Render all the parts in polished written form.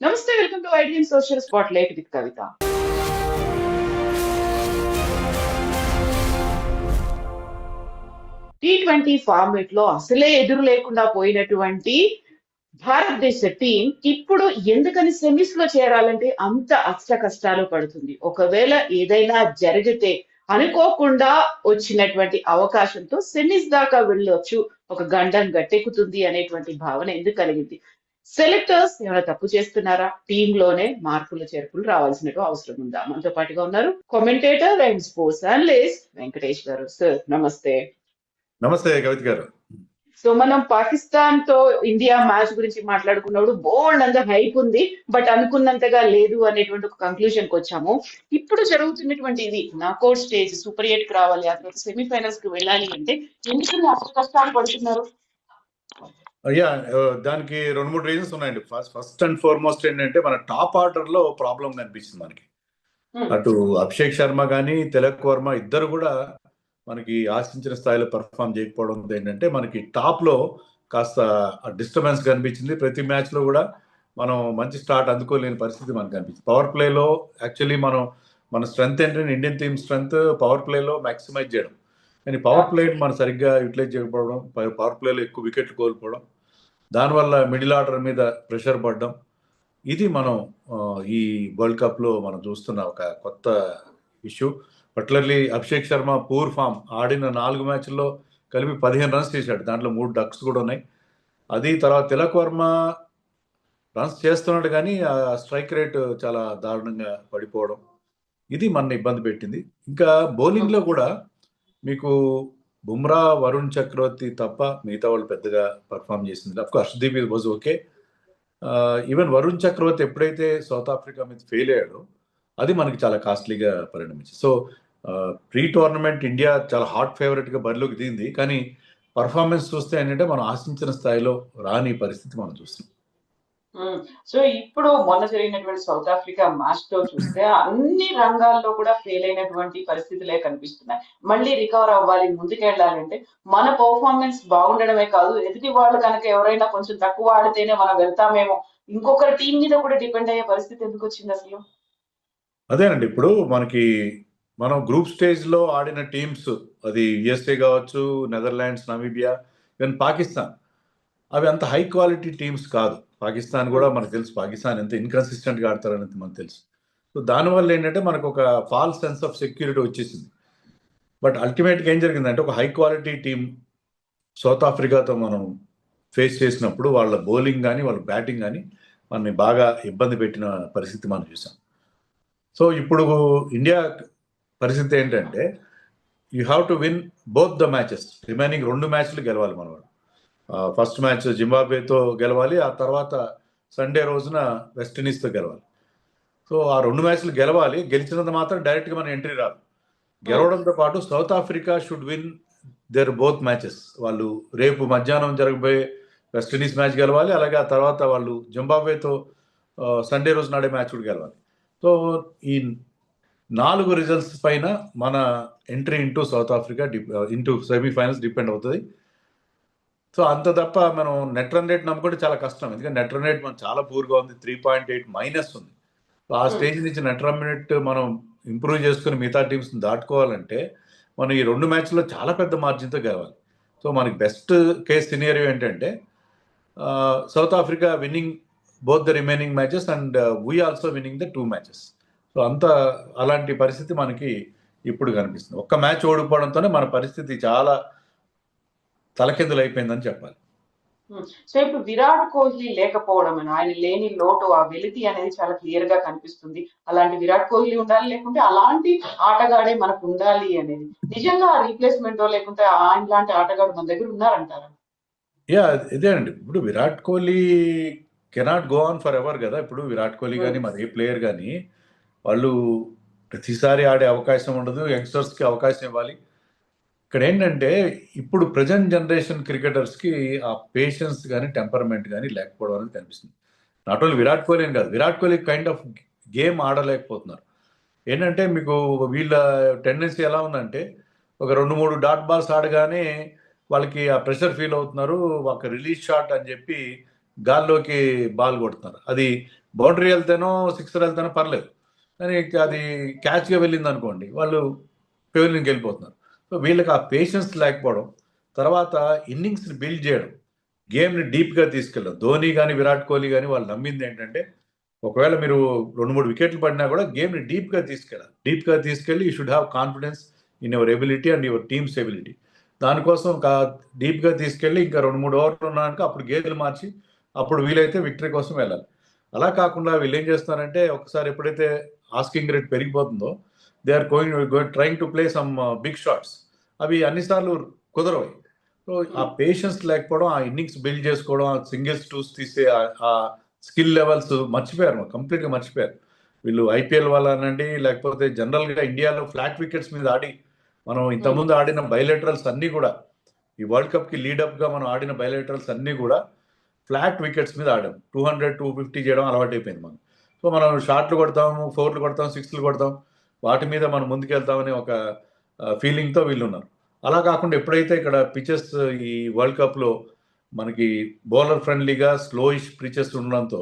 నమస్తే, welcome to ఐడియన్ social spotlight with Kavitha. T20 format లో అసలే ఎదురు లేకుండా పోయినటువంటి భారతదేశ టీం ఇప్పుడు ఎందుకని సెమీస్ లో చేరాలంటే అంత అష్ట కష్టాలు పడుతుంది. ఒకవేళ ఏదైనా జరిగితే అనుకోకుండా వచ్చినటువంటి అవకాశంతో సెమీస్ దాకా వెళ్ళొచ్చు, ఒక గండం గట్టెక్కుతుంది అనేటువంటి భావన ఎందుకు కలిగింది? సెలెక్టర్స్ ఏమైనా తప్పు చేస్తున్నారా? టీమ్ లోనే మార్పులు చేర్పులు రావాల్సిన అవసరం ఉందా? మనతో పాటుగా ఉన్నారు commentator and sports analyst Venkatesh గారు. సార్ నమస్తే. నమస్తే కవిత గారు. సో మనం పాకిస్తాన్ తో ఇండియా మ్యాచ్ గురించి మాట్లాడుకున్నప్పుడు బోల్డ్ అంత హైప్ ఉంది, బట్ అనుకున్నంతగా లేదు అనేటువంటి ఒక కంక్లూజన్ కి వచ్చాము. ఇప్పుడు జరుగుతున్నటువంటి ఇది నాకౌట్ స్టేజ్, సూపర్ 8 కి రావాలి, ఆ తర్వాత సెమీఫైనల్స్ కి వెళ్ళాలి అంటే ఎందుకు అష్ట కష్టాలు పడుతున్నారు? అయ్యా, దానికి 2-3 రీజన్స్ ఉన్నాయండి. ఫస్ట్ అండ్ ఫార్మోస్ట్ ఏంటంటే మన టాప్ ఆర్డర్ లో ప్రాబ్లం కనిపించింది మనకి. అటు అభిషేక్ శర్మ కానీ తిలక్ వర్మ ఇద్దరు కూడా మనకి ఆశించిన స్థాయిలో పర్ఫామ్ చేయకపోవడం ఏంటంటే మనకి టాప్ లో కాస్త డిస్టర్బెన్స్ కనిపించింది. ప్రతి మ్యాచ్ లో కూడా మనం మంచి స్టార్ట్ అందుకోలేని పరిస్థితి మనకు కనిపించింది. పవర్ ప్లేలో యాక్చువల్లీ మన స్ట్రెంత్ ఏంటంటే ఇండియన్ టీమ్ స్ట్రెంత్ పవర్ ప్లేలో మ్యాక్సిమైజ్ చేయడం, కానీ పవర్ ప్లే మనం సరిగ్గా యూటిలైజ్ చేయకపోవడం, పవర్ ప్లేలో ఎక్కువ వికెట్లు కోల్పోవడం, దానివల్ల మిడిల్ ఆర్డర్ మీద ప్రెషర్ పడడం, ఇది మనం ఈ వరల్డ్ కప్లో మనం చూస్తున్న ఒక కొత్త issue. Particularly Abhishek Sharma poor form, ఆడిన 4 మ్యాచ్ల్లో కలిపి 15 రన్స్ చేశాడు, దాంట్లో 3 డక్స్ కూడా ఉన్నాయి. అది తర్వాత తిలక్ వర్మ రన్స్ చేస్తున్నాడు కానీ ఆ స్ట్రైక్ రేట్ చాలా దారుణంగా పడిపోవడం, ఇది మన ఇబ్బంది పెట్టింది. ఇంకా బౌలింగ్లో కూడా మీకు బుమ్రా, వరుణ్ చక్రవర్తి తప్ప మిగతా వాళ్ళు పెద్దగా పర్ఫామ్ చేసింది. Of course Harshdeep was okay. Even Varun Chakravarthy ఎప్పుడైతే సౌత్ ఆఫ్రికా మీద ఫెయిల్ అయ్యాడో అది మనకి చాలా కాస్ట్లీగా పరిణమించింది. సో ప్రీ టోర్నమెంట్ ఇండియా చాలా హాట్ ఫేవరెట్గా బరిలోకి దిగింది, కానీ పర్ఫార్మెన్స్ చూస్తే ఏంటంటే మనం ఆశించిన స్థాయిలో రాని పరిస్థితి మనం చూస్తున్నాం. సో ఇప్పుడు మొన్న జరిగినటువంటి సౌత్ ఆఫ్రికా మ్యాచ్ తో చూస్తే అన్ని రంగాల్లో కూడా ఫెయిల్ అయినటువంటి పరిస్థితులే కనిపిస్తున్నాయి. మళ్ళీ రికవర్ అవ్వాలి, ముందుకెళ్ళాలంటే మన పర్ఫార్మెన్స్ బాగుండడమే కాదు, ఎదుటి వాళ్ళు కనుక ఎవరైనా కొంచెం తక్కువ ఆడితేనే మనం వెళ్తామేమో, ఇంకొకరి టీం మీద కూడా డిపెండ్ అయ్యే పరిస్థితి ఎందుకు వచ్చింది అసలు? అదేనండి, ఇప్పుడు మనం గ్రూప్ స్టేజ్ లో ఆడిన టీమ్స్, అది యుఎస్ఏ కావచ్చు, నెదర్లాండ్స్, నమీబియా, ఈవెన్ పాకిస్తాన్, అవి అంత హై క్వాలిటీ టీమ్స్ కాదు. పాకిస్తాన్ కూడా మనకు తెలుసు, పాకిస్తాన్ ఎంత ఇన్కన్సిస్టెంట్గా ఆడతారనేది మనకు తెలుసు. సో దానివల్ల ఏంటంటే మనకు ఒక ఫాల్స్ సెన్స్ ఆఫ్ సెక్యూరిటీ వచ్చేసింది. బట్ అల్టిమేట్గా ఏం జరిగిందంటే ఒక హై క్వాలిటీ టీం సౌత్ ఆఫ్రికాతో మనం ఫేస్ చేసినప్పుడు వాళ్ళ బౌలింగ్ కానీ వాళ్ళ బ్యాటింగ్ కానీ మనని బాగా ఇబ్బంది పెట్టిన పరిస్థితి మనం చూసాం. సో ఇప్పుడు ఇండియా పరిస్థితి ఏంటంటే you have to win both the matches. Remaining 2 మ్యాచ్లు గెలవాలి మన వాళ్ళు. ఫస్ట్ మ్యాచ్ జింబాబ్వేతో గెలవాలి, ఆ తర్వాత సండే రోజున వెస్టిండీస్తో గెలవాలి. సో ఆ 2 మ్యాచ్లు గెలవాలి. గెలిచినంత మాత్రం డైరెక్ట్గా మన ఎంట్రీ రాదు. గెలవడంతో పాటు South Africa should win their both matches. వాళ్ళు రేపు మధ్యాహ్నం జరగబోయే వెస్టిండీస్ మ్యాచ్ గెలవాలి, అలాగే ఆ తర్వాత వాళ్ళు జింబాబ్వేతో సండే రోజు నాడే మ్యాచ్ కూడా గెలవాలి. సో ఈ 4 రిజల్ట్స్ పైన మన entry into south Africa into semifinals depend అవుతుంది. సో అంత తప్ప మనం నెట్ రన్ రేట్ నమ్ముకుంటే చాలా కష్టం, ఎందుకంటే నెట్ రన్ రేట్ మనం చాలా పూర్గా ఉంది, 3.8 మైనస్ ఉంది. సో ఆ స్టేజ్ నుంచి నెట్ రన్ రేట్ మనం ఇంప్రూవ్ చేసుకుని మిగతా టీమ్స్ దాటుకోవాలంటే మనం ఈ 2 మ్యాచ్లో చాలా పెద్ద మార్జిన్తో గెలవాలి. సో మనకి బెస్ట్ కేస్ సినారియో ఏంటంటే south Africa winnowing both the remaining matches and we also winnowing the 2 matches. So అలాంటి పరిస్థితి మనకి ఇప్పుడు కనిపిస్తుంది. ఒక్క మ్యాచ్ ఓడిపోవడంతోనే మన పరిస్థితి చాలా తలకిందులు అయిపోయిందని చెప్పాలి. సో ఇప్పుడు విరాట్ కోహ్లీ లేకపోవడం, ఆయన లేని లోటు, ఆ వెలితి అనేది చాలా క్లియర్ గా కనిపిస్తుంది. అలాంటి విరాట్ కోహ్లీ ఉండాలి, లేకుంటే అలాంటి ఆటగాడే మనకు ఉండాలి అనేది నిజంగా రీప్లేస్మెంట్ లేకుంటే ఆయన లాంటి ఆటగాడు మన దగ్గర ఉన్నారంటారా? యా, ఇదేనండి. ఇప్పుడు Virat Kohli cannot go on for ever కదా. ఇప్పుడు విరాట్ కోహ్లీ కానీ మరి ఏ ప్లేయర్ కానీ వాళ్ళు ప్రతిసారి ఆడే అవకాశం ఉండదు, యంగ్స్టర్స్కి అవకాశం ఇవ్వాలి. ఇక్కడ ఏంటంటే ఇప్పుడు ప్రజెంట్ జనరేషన్ క్రికెటర్స్కి ఆ పేషెన్స్ కానీ టెంపర్మెంట్ కానీ లేకపోవడం అనేది కనిపిస్తుంది. నాట్ ఓన్లీ విరాట్ కోహ్లీ అని కాదు, Virat Kohli kind of game ఆడలేకపోతున్నారు. ఏంటంటే మీకు వీళ్ళ టెండెన్సీ ఎలా ఉందంటే ఒక 2-3 డాట్ బాల్స్ ఆడగానే వాళ్ళకి ఆ ప్రెషర్ ఫీల్ అవుతున్నారు, ఒక రిలీజ్ షాట్ అని చెప్పి గాల్లోకి బాల్ కొడుతున్నారు. అది బౌండరీ వెళ్తేనో సిక్సర్ వెళ్తేనో పర్లేదు, కానీ అది క్యాచ్గా వెళ్ళింది అనుకోండి వాళ్ళు పెవిలియన్కి వెళ్ళిపోతున్నారు. సో వీళ్ళకి ఆ పేషెన్స్ లేకపోవడం, తర్వాత ఇన్నింగ్స్ని బిల్డ్ చేయడం, గేమ్ని డీప్గా తీసుకెళ్ళడం. ధోని కానీ విరాట్ కోహ్లీ కానీ వాళ్ళు నమ్మింది ఏంటంటే ఒకవేళ మీరు 2-3 వికెట్లు పడినా కూడా గేమ్ని డీప్గా తీసుకెళ్ళాలి. డీప్గా తీసుకెళ్ళి you should have confidence in your ability and your teams ability. దానికోసం డీప్గా తీసుకెళ్ళి ఇంకా 2-3 ఓవర్లు ఉన్నాక అప్పుడు గేర్లు మార్చి అప్పుడు వీలైతే విక్టరీ కోసం వెళ్ళాలి. అలా కాకుండా వీళ్ళు ఏం చేస్తున్నారంటే ఒకసారి ఎప్పుడైతే ఆస్కింగ్ రేట్ పెరిగిపోతుందో they are trying to play some big shots. అవి అన్నిసార్లు కుదరవు. సో ఆ పేషెన్స్ లేకపోవడం, ఆ ఇన్నింగ్స్ బిల్డ్ చేసుకోవడం, ఆ సింగిల్స్ టూస్ తీసే ఆ స్కిల్ లెవెల్స్ మర్చిపోయారు, కంప్లీట్గా మర్చిపోయారు. వీళ్ళు ఐపీఎల్ వల్ల అనండి, లేకపోతే జనరల్గా ఇండియాలో ఫ్లాట్ వికెట్స్ మీద ఆడి మనం ఇంతకుముందు ఆడిన బైలేటరల్స్ అన్నీ కూడా, ఈ వరల్డ్ కప్కి లీడప్గా మనం ఆడిన బైలేటరల్స్ అన్నీ కూడా ఫ్లాట్ వికెట్స్ మీద ఆడాం. 200-250 చేయడం అలవాటు అయిపోయింది మనం. సో మనం షాట్లు కొడతాము, 4లు కొడతాం, 6లు కొడతాం, వాటి మీద మనం ముందుకెళ్తామని ఒక ఫీలింగ్తో వీళ్ళు ఉన్నారు. అలా కాకుండా ఎప్పుడైతే ఇక్కడ పిచెస్ ఈ వరల్డ్ కప్లో మనకి బౌలర్ ఫ్రెండ్లీగా స్లోయిష్ పిచెస్ ఉండడంతో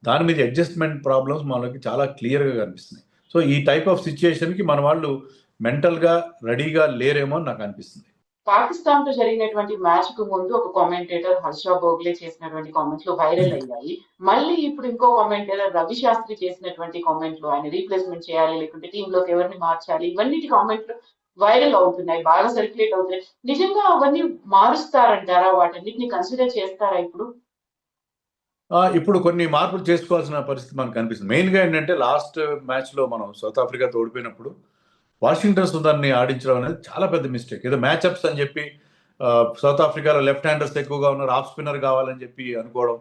దాని మీద అడ్జస్ట్మెంట్ ప్రాబ్లమ్స్ మనకి చాలా క్లియర్గా కనిపిస్తున్నాయి. సో ఈ టైప్ ఆఫ్ సిచ్యుయేషన్కి మన వాళ్ళు మెంటల్గా రెడీగా లేరేమో అని నాకు అనిపిస్తుంది. పాకిస్తాన్ తో జరిగినటువంటి మ్యాచ్ కు ముందు ఒక కామెంటేటర్ హర్ష భోగ్లే చేసినటువంటి కామెంట్లు వైరల్ అయ్యాయి. మళ్ళీ ఇప్పుడు ఇంకో కామెంటేటర్ రవి శాస్త్రి చేసినటువంటి కామెంట్లు, ఆయన రీప్లేస్మెంట్ చేయాలి లేకుంటే టీమ్ లోకి ఎవరిని మార్చాలి, ఇవన్నిటి కామెంట్లు వైరల్ అవుతున్నాయి, బాగా సర్క్యులేట్ అవుతున్నాయి. నిజంగా అవన్నీ మారుస్తారంటారా? వాటన్నిటిని కన్సిడర్ చేస్తారా ఇప్పుడు? ఇప్పుడు కొన్ని మార్పులు చేసుకోవాల్సిన పరిస్థితి మనకు కనిపిస్తుంది. మెయిన్గా ఏంటంటే లాస్ట్ మ్యాచ్లో మనం సౌత్ ఆఫ్రికాతో ఓడిపోయినప్పుడు వాషింగ్టన్ సుందర్ని ఆడించడం అనేది చాలా పెద్ద మిస్టేక్. ఏదో మ్యాచ్అప్స్ అని చెప్పి సౌత్ ఆఫ్రికాలో లెఫ్ట్ హ్యాండర్స్ ఎక్కువగా ఉన్నారు, ఆఫ్ స్పిన్నర్ కావాలని చెప్పి అనుకోవడం.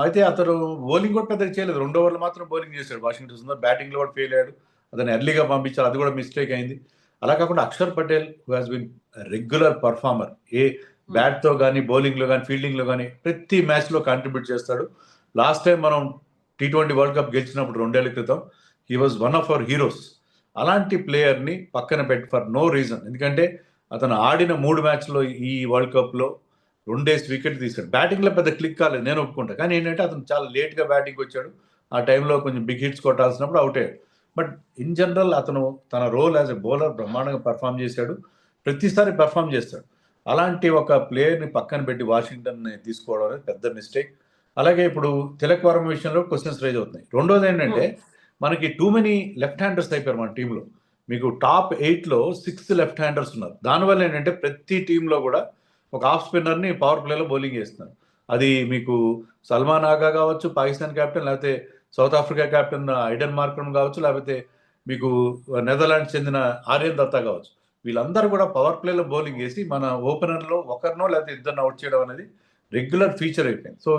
అయితే అతను బౌలింగ్ కూడా పెద్దగా చేయలేదు, 2 ఓవర్లు మాత్రం బౌలింగ్ చేశాడు వాషింగ్టన్ సుందర్. బ్యాటింగ్లో కూడా ఫెయిల్ అయ్యాడు, అతను ఎర్లీగా పంపించారు, అది కూడా మిస్టేక్ అయింది. అలా కాకుండా Akshar Patel who has been regular performer, ఏ బ్యాట్తో కానీ బౌలింగ్లో కానీ ఫీల్డింగ్లో కానీ ప్రతి మ్యాచ్లో కాంట్రిబ్యూట్ చేస్తాడు. లాస్ట్ టైం మనం T20 వరల్డ్ కప్ గెలిచినప్పుడు 2 ఏళ్ల క్రితం he was one of our heroes. అలాంటి ప్లేయర్ని పక్కన పెట్టి ఫర్ నో రీజన్, ఎందుకంటే అతను ఆడిన 3 మ్యాచ్లో ఈ వరల్డ్ కప్లో 2 వికెట్ తీశాడు. బ్యాటింగ్లో పెద్ద క్లిక్ కాలేదు, నేను ఒప్పుకుంటా, కానీ ఏంటంటే అతను చాలా లేట్గా బ్యాటింగ్ వచ్చాడు. ఆ టైంలో కొంచెం బిగ్ హిట్స్ కొట్టాల్సినప్పుడు అవుట్ అయ్యాడు. బట్ ఇన్ జనరల్ అతను తన రోల్ యాజ్ ఎ బౌలర్ బ్రహ్మాండంగా పర్ఫామ్ చేశాడు, ప్రతిసారి పర్ఫామ్ చేస్తాడు. అలాంటి ఒక ప్లేయర్ని పక్కన పెట్టి వాషింగ్టన్ని తీసుకోవడం అనేది పెద్ద మిస్టేక్. అలాగే ఇప్పుడు తిలక్ వర్మ విషయంలో క్వశ్చన్స్ రైజ్ అవుతున్నాయి. రెండోది ఏంటంటే మనకి టూ మెనీ లెఫ్ట్ హ్యాండర్స్ అయిపోయారు మన టీంలో. మీకు టాప్ 8లో 6 లెఫ్ట్ హ్యాండర్స్ ఉన్నారు. దానివల్ల ఏంటంటే ప్రతి టీంలో కూడా ఒక ఆఫ్ స్పిన్నర్ని పవర్ ప్లేలో బౌలింగ్ చేస్తున్నారు. అది మీకు సల్మాన్ ఆగా కావచ్చు, పాకిస్తాన్ కెప్టెన్, లేకపోతే South Africa captain Aiden Markram కావచ్చు, లేకపోతే మీకు నెదర్లాండ్స్ చెందిన ఆర్యన్ దత్తా కావచ్చు. వీళ్ళందరూ కూడా పవర్ ప్లేలో బౌలింగ్ చేసి మన ఓపెనర్లో ఒకరినో లేకపోతే ఇద్దరిని అవుట్ చేయడం అనేది రెగ్యులర్ ఫీచర్ అయిపోయింది. సో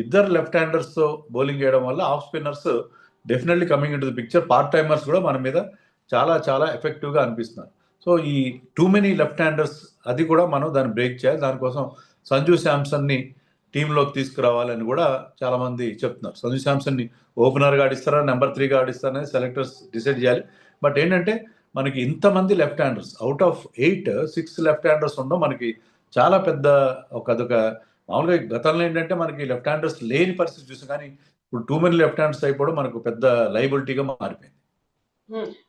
ఇద్దరు లెఫ్ట్ హ్యాండర్స్తో బౌలింగ్ చేయడం వల్ల of spinners definitely coming in to the picture. Part timers కూడా మన మీద చాలా చాలా ఎఫెక్టివ్గా అనిపిస్తున్నారు. సో ఈ టూ మెనీ లెఫ్ట్ హ్యాండర్స్ అది కూడా మనం దాన్ని బ్రేక్ చేయాలి. దానికోసం సంజు శాంసన్ని టీంలోకి తీసుకురావాలని కూడా చాలా మంది చెప్తున్నారు. సంజు శాంసన్ని ఓపెనర్గా ఆడిస్తారా, నెంబర్ 3గా ఆడిస్తారా అనేది సెలెక్టర్స్ డిసైడ్ చేయాలి. బట్ ఏంటంటే మనకి ఇంతమంది left handers, out of 8 6 left handers ఉండడం మనకి చాలా పెద్ద అదొక మామూలుగా గతంలో ఏంటంటే మనకి లెఫ్ట్ హ్యాండర్స్ లేని పరిస్థితి చూసాం, కానీ ఇప్పుడు టూ మెనీ లెఫ్ట్ హ్యాండ్స్ అయిపోవడం మనకు పెద్ద లైబిలిటీగా మారిపోయింది.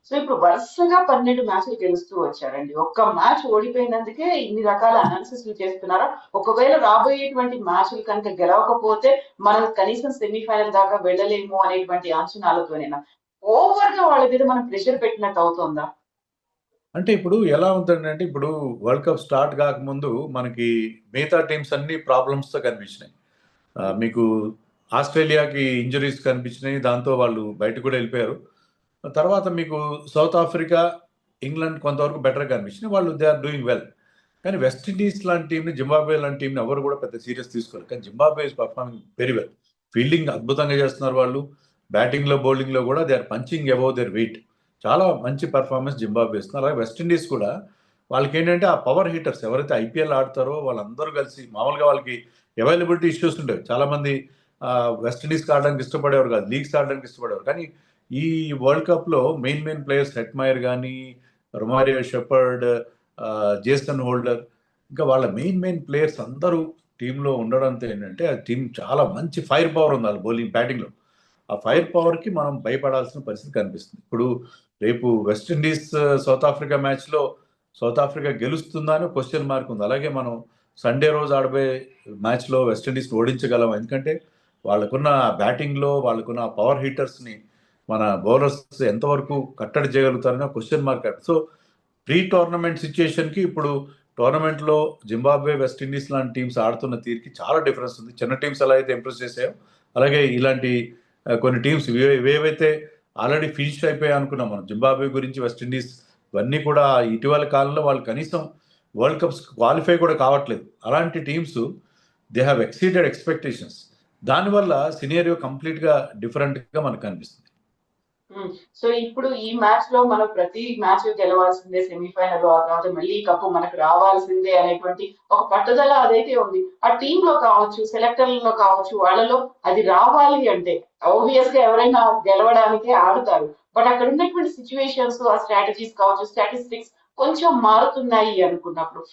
సో ఇప్పుడు వరుసగా 12 మ్యాచ్లు గెలుస్తూ వచ్చారండి. ఒక్క మ్యాచ్ ఓడిపోయినందుకే ఇన్ని రకాల అనాలిసిస్ చేస్తున్నారా? ఒకవేళ రాబోయేటువంటి మ్యాచ్లు కనుక గెలవకపోతే మనం కనీసం సెమీఫైనల్ దాకా వెళ్ళలేము అనేటువంటి అంచనాలతోనేనా ఓవర్ గా వాళ్ళ మీద మనం ప్రెషర్ పెట్టినట్టు అవుతుందా? అంటే ఇప్పుడు ఎలా ఉంటుందంటే ఇప్పుడు వరల్డ్ కప్ స్టార్ట్ కాకముందు మనకి మిగతా టీమ్స్ అన్ని ప్రాబ్లమ్స్తో కనిపించినాయి. మీకు ఆస్ట్రేలియాకి ఇంజరీస్ కనిపించినాయి, దాంతో వాళ్ళు బయటకు కూడా వెళ్ళిపోయారు. తర్వాత మీకు సౌత్ ఆఫ్రికా, ఇంగ్లాండ్ కొంతవరకు బెటర్గా కనిపించినాయి, వాళ్ళు దే ఆర్ డూయింగ్ వెల్. కానీ వెస్టిండీస్ లాంటి టీంని, జింబాబ్వే లాంటి టీంని ఎవరు కూడా పెద్ద సీరియస్ తీసుకోవాలి. కానీ Zimbabwe is performing very well. Fielding అద్భుతంగా చేస్తున్నారు వాళ్ళు, బ్యాటింగ్లో బౌలింగ్లో కూడా they are punching above their weight. చాలా మంచి పర్ఫార్మెన్స్ జింబాబ్వే ఇస్తున్నారు. అలాగే వెస్టిండీస్ కూడా వాళ్ళకి ఏంటంటే ఆ పవర్ హీటర్స్ ఎవరైతే ఐపీఎల్ ఆడతారో వాళ్ళందరూ కలిసి, మామూలుగా వాళ్ళకి అవైలబిలిటీ ఇష్యూస్ ఉండేవి, చాలామంది వెస్టిండీస్కి ఆడడానికి ఇష్టపడేవారు కాదు, లీగ్స్ ఆడడానికి ఇష్టపడేవారు. కానీ ఈ వరల్డ్ కప్లో మెయిన్ ప్లేయర్స్ హెట్మైర్ కానీ, రొమారియో షెపర్డ్, జేసన్ హోల్డర్, ఇంకా వాళ్ళ మెయిన్ ప్లేయర్స్ అందరూ టీంలో ఉండడంతో ఏంటంటే ఆ టీం చాలా మంచి ఫైర్ పవర్ ఉంది వాళ్ళ బౌలింగ్ బ్యాటింగ్లో. ఆ ఫైర్ పవర్కి మనం భయపడాల్సిన పరిస్థితి కనిపిస్తుంది. ఇప్పుడు రేపు వెస్టిండీస్ సౌత్ ఆఫ్రికా మ్యాచ్లో సౌత్ ఆఫ్రికా గెలుస్తుందా అని క్వశ్చన్ మార్క్ ఉంది. అలాగే మనం సండే రోజు ఆడబోయే మ్యాచ్లో వెస్టిండీస్ని ఓడించగలం. ఎందుకంటే వాళ్ళకున్న బ్యాటింగ్లో వాళ్ళకున్న పవర్ హీటర్స్ని మన బౌలర్స్ ఎంతవరకు కట్టడి చేయగలుగుతారని question mark. So pre tournament సిచ్యుయేషన్కి ఇప్పుడు టోర్నమెంట్లో జింబాబ్వే వెస్టిండీస్ లాంటి టీమ్స్ ఆడుతున్న తీరుకి చాలా డిఫరెన్స్ ఉంది. చిన్న టీమ్స్ ఎలా అయితే ఇంప్రెస్ చేసాయో అలాగే ఇలాంటి కొన్ని టీమ్స్ ఏవైతే ఆల్రెడీ ఫినిష్ అయిపోయాయి అనుకున్నాం మనం, జింబాబ్వే గురించి, వెస్టిండీస్ ఇవన్నీ కూడా ఇటీవల కాలంలో వాళ్ళు కనీసం వరల్డ్ కప్స్ క్వాలిఫై కూడా కావట్లేదు. అలాంటి teams they have exceeded expectations. దానివల్ల సినేరియో కంప్లీట్గా డిఫరెంట్గా మనకు కనిపిస్తుంది. సో ఇప్పుడు ఈ మ్యాచ్ లో మనం ప్రతి మ్యాచ్ గెలవాల్సిందే, సెమీఫైనల్ ఆ తర్వాత మళ్ళీ కప్పు మనకు రావాల్సిందే అనేటువంటి ఒక పట్టుదల అదైతే ఉంది. ఆ టీమ్ లో కావచ్చు, సెలెక్టర్లలో కావచ్చు, వాళ్ళలో అది రావాలి అంటే ఆబ్వియస్ గా ఎవరైనా గెలవడానికే ఆడుతారు. బట్ అక్కడ ఉన్నటువంటి సిచ్యువేషన్స్, ఆ స్ట్రాటజీస్ కావచ్చు, స్టాటిస్టిక్స్ కొంచెం మారుతున్నాయి అనుకున్నప్పుడు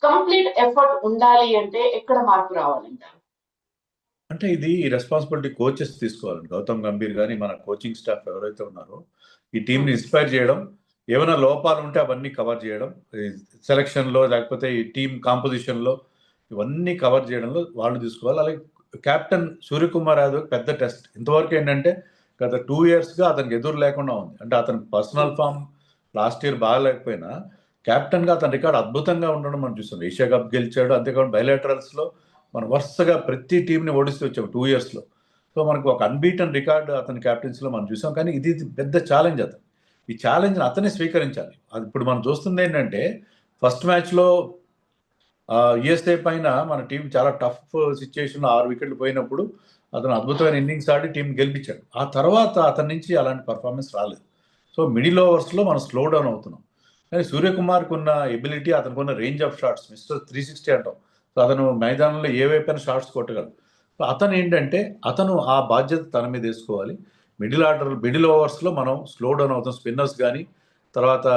కంప్లీట్ ఎఫర్ట్ ఉండాలి అంటే ఎక్కడ మార్పు రావాలంటారు? అంటే ఇది రెస్పాన్సిబిలిటీ కోచెస్ తీసుకోవాలండి. గౌతమ్ గంభీర్ కానీ మన కోచింగ్ స్టాఫ్ ఎవరైతే ఉన్నారో ఈ టీంని ఇన్స్పైర్ చేయడం, ఏమైనా లోపాలు ఉంటే అవన్నీ కవర్ చేయడం, సెలక్షన్లో లేకపోతే ఈ టీం కాంపోజిషన్లో ఇవన్నీ కవర్ చేయడంలో వాళ్ళు తీసుకోవాలి. అలాగే కెప్టెన్ సూర్యకుమార్ యాదవ్ పెద్ద టెస్ట్. ఇంతవరకు ఏంటంటే గత 2 yearsగా అతనికి ఎదురు లేకుండా ఉంది. అంటే అతని పర్సనల్ ఫామ్ లాస్ట్ ఇయర్ బాగాలేకపోయినా కెప్టెన్గా అతని రికార్డ్ అద్భుతంగా ఉండడం మనం చూస్తాం. ఏషియా కప్ గెలిచాడు. అంతేకాకుండా బయలాటరల్స్లో మనం వరుసగా ప్రతి టీంని ఓడిస్తూ వచ్చాం 2 yearsలో. సో మనకు ఒక అన్బీటన్ రికార్డు అతని క్యాప్టెన్సీలో మనం చూసాం. కానీ ఇది పెద్ద ఛాలెంజ్ అతను. ఈ ఛాలెంజ్ని అతనే స్వీకరించాలి. అది ఇప్పుడు మనం చూస్తుంది ఏంటంటే ఫస్ట్ మ్యాచ్లో యుఎస్ఏ పైన మన టీం చాలా టఫ్ సిచ్యుయేషన్లో 6 వికెట్లు పోయినప్పుడు అతను అద్భుతమైన ఇన్నింగ్స్ ఆడి టీం గెలిపించాడు. ఆ తర్వాత అతని నుంచి అలాంటి పర్ఫార్మెన్స్ రాలేదు. సో మిడిల్ ఓవర్స్లో మనం స్లో డౌన్ అవుతున్నాం. కానీ సూర్యకుమార్కి ఉన్న ఎబిలిటీ, అతనికి ఉన్న రేంజ్ ఆఫ్ షాట్స్ మిస్టర్ 360 అంటాం. సో అతను మైదానంలో ఏ వైపున షాట్స్ కొట్టగలడు. సో అతను ఏంటంటే అతను ఆ బాధ్యత తన మీద వేసుకోవాలి. మిడిల్ ఓవర్స్లో మనం స్లో డౌన్ అవుతాం. స్పిన్నర్స్ కానీ తర్వాత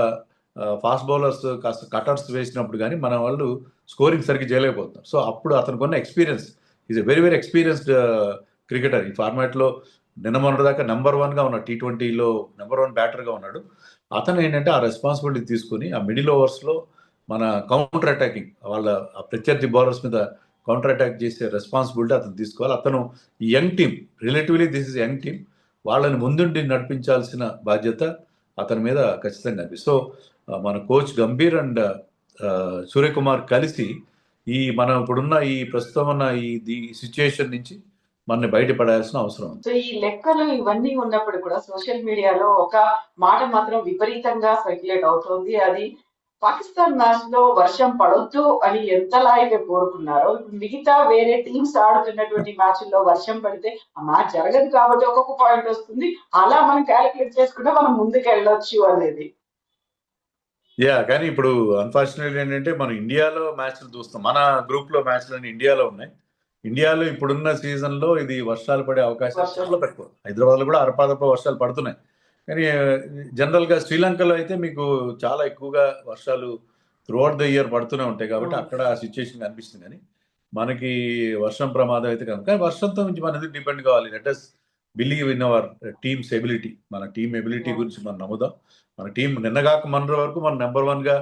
ఫాస్ట్ బౌలర్స్ కాస్త కటర్స్ వేసినప్పుడు కానీ మన వాళ్ళు స్కోరింగ్ సరిగ్గా చేయలేకపోతున్నారు. సో అప్పుడు అతనికి ఉన్న experience, is a very experienced cricketer. ఈ ఫార్మాట్లో నిన్న మొన్నటిదాకా నెంబర్ 1గా ఉన్నాడు, T20లో నెంబర్ 1 బ్యాటర్గా ఉన్నాడు. అతను ఏంటంటే ఆ రెస్పాన్సిబిలిటీ తీసుకుని ఆ మిడిల్ ఓవర్స్లో మన కౌంటర్ అటాకింగ్, వాళ్ళ ప్రత్యర్థి బౌలర్స్ మీద కౌంటర్ అటాక్ చేసే రెస్పాన్సిబిలిటీ అతను తీసుకోవాలి. అతను young team, relatively this is young team, వాళ్ళని ముందుండి నడిపించాల్సిన బాధ్యత అతని మీద ఖచ్చితంగా అనిపిస్తుంది. సో మన కోచ్ గంభీర్ అండ్ సూర్యకుమార్ కలిసి మనం ఇప్పుడున్న ఈ ప్రస్తుతం ఉన్న ఈ సిచ్యుయేషన్ నుంచి మనని బయటపడాల్సిన అవసరం ఉంది. సో ఈ లెక్కలు ఇవన్నీ ఉన్నప్పుడు కూడా సోషల్ మీడియాలో ఒక మాట మాత్రం విపరీతంగా సర్క్యులేట్ అవుతోంది. అది పాకిస్తాన్ మ్యాచ్ లో వర్షం పడొద్దు అని ఎంతలా అయితే కోరుకున్నారో, మిగతా వేరే టీమ్స్ ఆడుతున్నటువంటి మ్యాచ్ల్లో వర్షం పడితే ఆ మ్యాచ్ జరగదు కాబట్టి ఒక్కొక్క పాయింట్ వస్తుంది, అలా మనం క్యాలిక్యులేట్ చేసుకుంటే మనం ముందుకు వెళ్ళొచ్చు అనేది. కానీ ఇప్పుడు అన్ఫార్చునేట్లీ ఏంటంటే మనం ఇండియాలో మ్యాచ్లు చూస్తాం. మన గ్రూప్ లో మ్యాచ్లు అన్ని ఇండియాలో ఉన్నాయి. ఇండియాలో ఇప్పుడున్న సీజన్లో ఇది వర్షాలు పడే అవకాశం చాలా తక్కువ. హైదరాబాద్లో కూడా అరపాదప వర్షాలు పడుతున్నాయి. కానీ జనరల్గా శ్రీలంకలో అయితే మీకు చాలా ఎక్కువగా వర్షాలు త్రూఅవుట్ ద ఇయర్ పడుతూనే ఉంటాయి కాబట్టి అక్కడ ఆ సిచ్యుయేషన్ కనిపిస్తుంది. కానీ మనకి వర్షం ప్రమాదం అయితే కాదు. కానీ వర్షంతో నుంచి మన ఎందుకు డిపెండ్ కావాలి? Let us believe in our teams ability. మన టీమ్ ఎబిలిటీ గురించి మనం నమ్ముదాం. మన టీం నిన్నగాక మన వరకు మనం నెంబర్ 1గా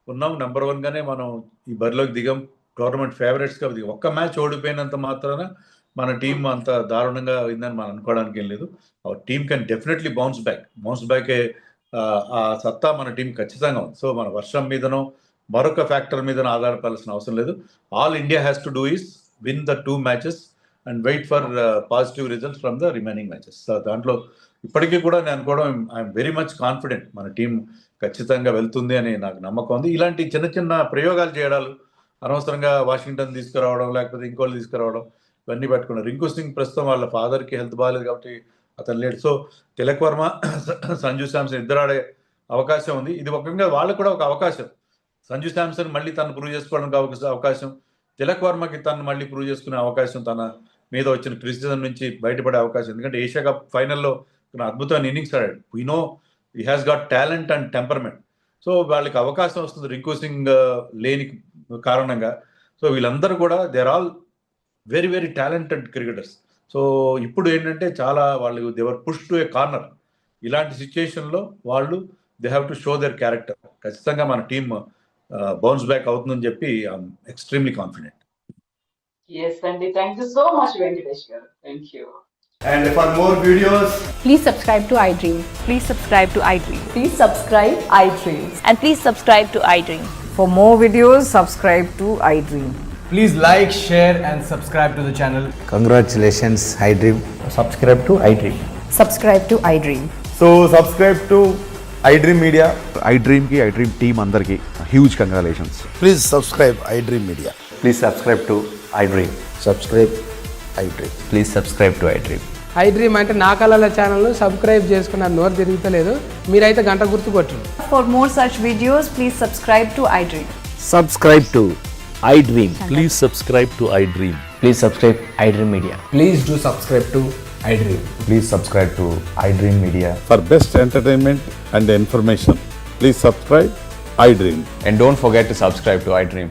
ఉన్నాం. నెంబర్ 1గానే మనం ఈ బరిలోకి దిగాం. టోర్నమెంట్ ఫేవరెట్స్గా దిగాం. ఒక్క మ్యాచ్ ఓడిపోయినంత మాత్రాన మన టీం అంత దారుణంగా అయిందని మనం అనుకోవడానికి ఏం లేదు. Our team can definitely bounce back. ఆ సత్తా మన టీం ఖచ్చితంగా ఉంది. సో మన వర్షం మీదనో మరొక ఫ్యాక్టర్ మీదనో ఆధారపడాల్సిన అవసరం లేదు. All India has to do is win the 2 matches and wait for positive results from the remaining matches. దాంట్లో ఇప్పటికీ కూడా నేను అనుకోవడం ఐఎమ్ వెరీ మచ్ కాన్ఫిడెంట్ మన టీం ఖచ్చితంగా వెళ్తుంది అని నాకు నమ్మకం ఉంది. ఇలాంటి చిన్న చిన్న ప్రయోగాలు చేయడాలు, అనవసరంగా వాషింగ్టన్ తీసుకురావడం లేకపోతే ఇంకోళ్ళు తీసుకురావడం ఇవన్నీ పెట్టుకున్నారు. రింకు సింగ్ ప్రస్తుతం వాళ్ళ ఫాదర్కి హెల్త్ బాగాలేదు కాబట్టి అతను లేడు. సో తిలక్ వర్మ, సంజు శాంసన్ ఇద్దరు ఆడే అవకాశం ఉంది. ఇది ఒకంగా వాళ్ళకు కూడా ఒక అవకాశం. సంజు శాంసన్ మళ్ళీ తను ప్రూవ్ చేసుకోవడానికి అవకాశం, తిలక్ వర్మకి తను మళ్ళీ ప్రూవ్ చేసుకునే అవకాశం, తన మీద వచ్చిన క్రిటిసిజం నుంచి బయటపడే అవకాశం. ఎందుకంటే ఏషియా కప్ ఫైనల్లో అద్భుతమైన ఇన్నింగ్స్ ఆడాడు. We know he has got talent and temperament. So వాళ్ళకి అవకాశం వస్తుంది రింకు సింగ్ లేని కారణంగా. సో వీళ్ళందరూ కూడా they're all very very talented cricketers. So ఇప్పుడు ఏంటంటే చాలా వాళ్ళు they were push to a corner. ఇలాంటి సిచ్యుయేషన్లో వాళ్ళు they have to show their character. ఖచ్చితంగా మన టీమ్ బౌన్స్ బ్యాక్ అవుతుందని చెప్పి ఐఎమ్ ఎక్స్ట్రీమ్లీ కాన్ఫిడెంట్. ఎస్ అండి, thank you so much Venkatesh garu. Thank you. And for more videos, Please subscribe to iDream. Please subscribe to iDream. Please subscribe iDream. And please subscribe to iDream. For more videos, subscribe to iDream. please like, share and subscribe to the channel. Congratulations, iDream. Subscribe to iDream. Subscribe to iDream. So subscribe to iDream Media. iDream team అందరికి huge congratulations. Please subscribe iDream Media. Please subscribe to iDream. Subscribe iDream. Please subscribe to iDream. iDream అంటే నా కళల ఛానల్ను subscribe చేసుకున్న నోరు తిరుగుతలేదు, మీరైతే గంట గుర్తు కొట్టండి. For more such videos, please subscribe to iDream. Subscribe to iDream. Please subscribe to iDream. Please subscribe iDream Media. Please do subscribe to iDream. Please subscribe to iDream Media. For best entertainment and information, please subscribe iDream. And don't forget to subscribe to iDream.